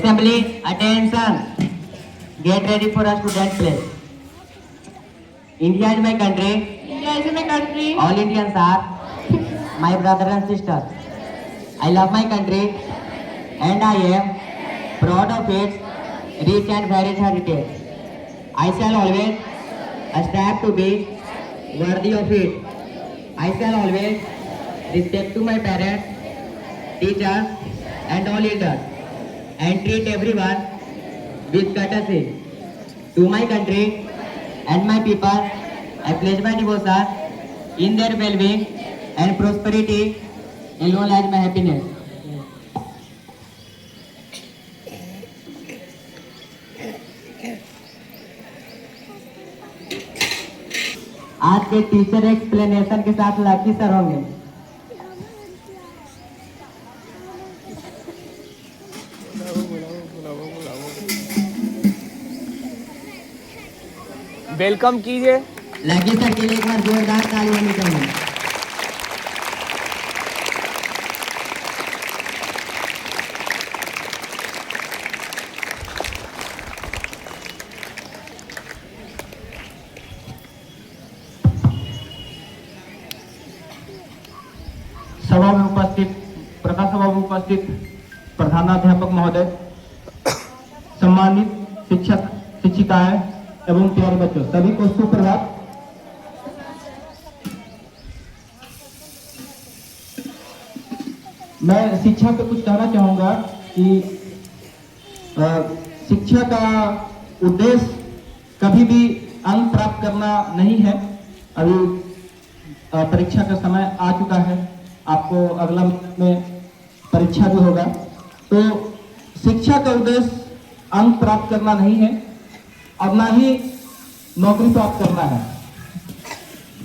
Assembly, attention. Get ready for a student place. India is my country. India is my country. All Indians are my brothers and sisters. I love my country and I am proud of its rich and varied heritage. I shall always strive to be worthy of it. I shall always respect to my parents, teachers and all elders and treat everyone with courtesy. To my country and my people, I pledge my devotion in their well-being and prosperity alone lies my happiness. आज के teacher explanation के साथ lucky sir होंगे। Welcome कीजिए। Lucky sir के लिए एक बार जोरदार ताली होनी चाहिए। सभा में उपस्थित प्रकाश सभा में उपस्थित प्रधानाध्यापक महोदय, सम्मानित शिक्षक शिक्षिकाएं एवं प्यारे बच्चों, सभी को सुप्रभात। मैं शिक्षा पे कुछ कहना चाहूंगा कि शिक्षा का उद्देश्य कभी भी अंक प्राप्त करना नहीं है। अभी परीक्षा का समय आ चुका है, आपको अगला में परीक्षा भी होगा, तो शिक्षा का उद्देश्य अंक प्राप्त करना नहीं है और ना ही नौकरी प्राप्त करना है,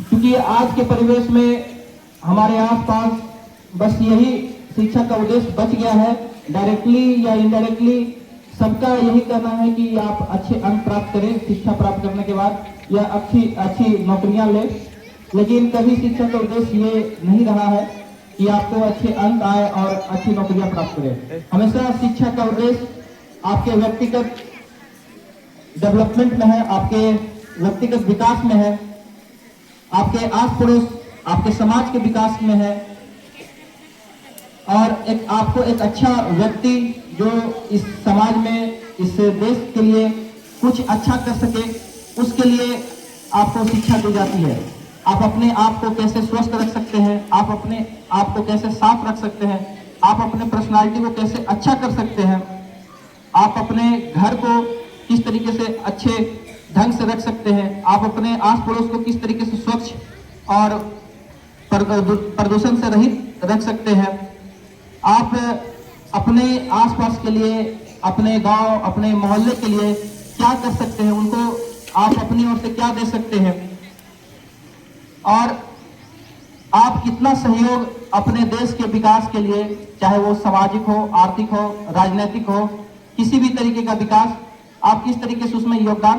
क्योंकि आज के परिवेश में हमारे आसपास बस यही शिक्षा का उद्देश्य बच गया है। डायरेक्टली या इनडायरेक्टली सबका यही कहना है कि आप अच्छे अंक प्राप्त करें शिक्षा प्राप्त करने के बाद या अच्छी नौकरियां लें, लेकिन कभी शिक्षा का उद्देश्य ये नहीं रहा है कि आपको अच्छे अंक आए और अच्छी नौकरियां प्राप्त करें। हमेशा शिक्षा का उद्देश्य आपके व्यक्तिगत डेवलपमेंट में है, आपके व्यक्तिगत विकास में है, आपके आस पड़ोस आपके समाज के विकास में है और आपको एक अच्छा व्यक्ति जो इस समाज में इस देश के लिए कुछ अच्छा कर सके, उसके लिए आपको शिक्षा दी जाती है। आप अपने आप को कैसे स्वस्थ रख सकते हैं, आप अपने आप को कैसे साफ रख सकते हैं, आप अपने पर्सनालिटी को कैसे अच्छा कर सकते हैं, आप अपने घर को किस तरीके से अच्छे ढंग से रख सकते हैं, आप अपने आस पड़ोस को किस तरीके से स्वच्छ और प्रदूषण से रहित रख सकते हैं, आप अपने आसपास के लिए, अपने गांव, अपने मोहल्ले के लिए क्या कर सकते हैं, उनको आप अपनी ओर से क्या दे सकते हैं और आप कितना सहयोग अपने देश के विकास के लिए, चाहे वो सामाजिक हो, आर्थिक हो, राजनीतिक हो, किसी भी तरीके का विकास आप किस तरीके से उसमें योगदान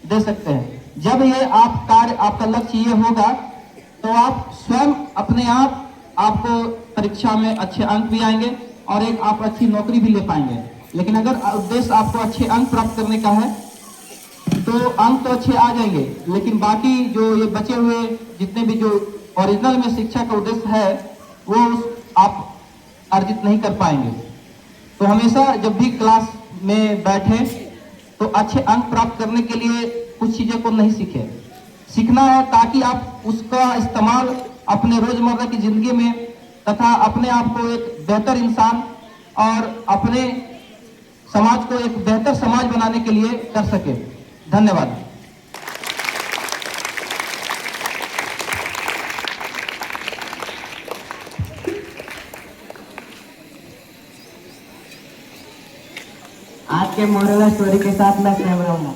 दे सकते हैं। जब ये आपका लक्ष्य ये होगा तो आप स्वयं अपने आपको परीक्षा में अच्छे अंक भी आएंगे और एक आप अच्छी नौकरी भी ले पाएंगे। लेकिन अगर उद्देश्य आपको अच्छे अंक प्राप्त करने का है तो अंक तो अच्छे आ जाएंगे, लेकिन बाकी जो ये बचे हुए जितने भी जो ओरिजिनल में शिक्षा का उद्देश्य है वो आप अर्जित नहीं कर पाएंगे। तो हमेशा जब भी क्लास में बैठे तो अच्छे अंक प्राप्त करने के लिए कुछ चीजों को नहीं सीखना है, ताकि आप उसका इस्तेमाल अपने रोजमर्रा की जिंदगी में तथा अपने आप को एक बेहतर इंसान और अपने समाज को एक बेहतर समाज बनाने के लिए कर सके। धन्यवाद। आज के मोरल स्टोरी के साथ मैं सहमत हूं।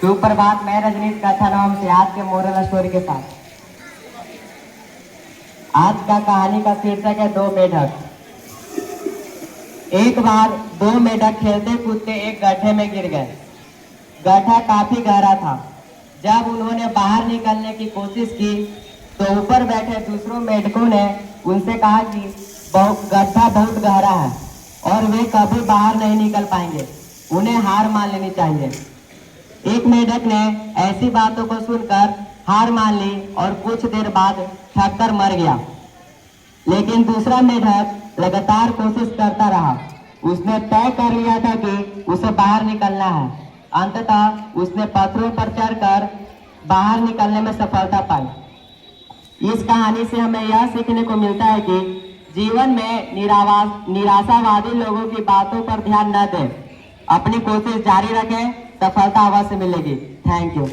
सुप्रभात, मैं रजनीश कथा नाम से आज के मोरल स्टोरी के साथ। आज का कहानी का शीर्षक है दो मेढक। एक बार दो मेढक खेलते कूदते एक गड्ढे में गिर गए। गड्ढा काफी गहरा था। जब उन्होंने बाहर निकलने की कोशिश की तो ऊपर बैठे दूसरों मेढकों ने उनसे कहा कि गड्ढा बहुत गहरा है और वे कभी बाहर नहीं निकल पाएंगे, उन्हें हार मान लेनी चाहिए। एक मेढक ने ऐसी बातों को सुनकर हार मान ली और कुछ देर बाद थक कर मर गया। लेकिन दूसरा मेढक लगातार कोशिश करता रहा। उसने तय कर लिया था कि उसे बाहर निकलना है। अंततः उसने पत्थरों पर चढ़कर बाहर निकलने में सफलता पाई। इस कहानी से हमें यह सीखने को मिलता है कि जीवन में निराशावादी लोगों की बातों पर ध्यान न दें, अपनी कोशिश जारी रखें, सफलता अवश्य मिलेगी। Thank you.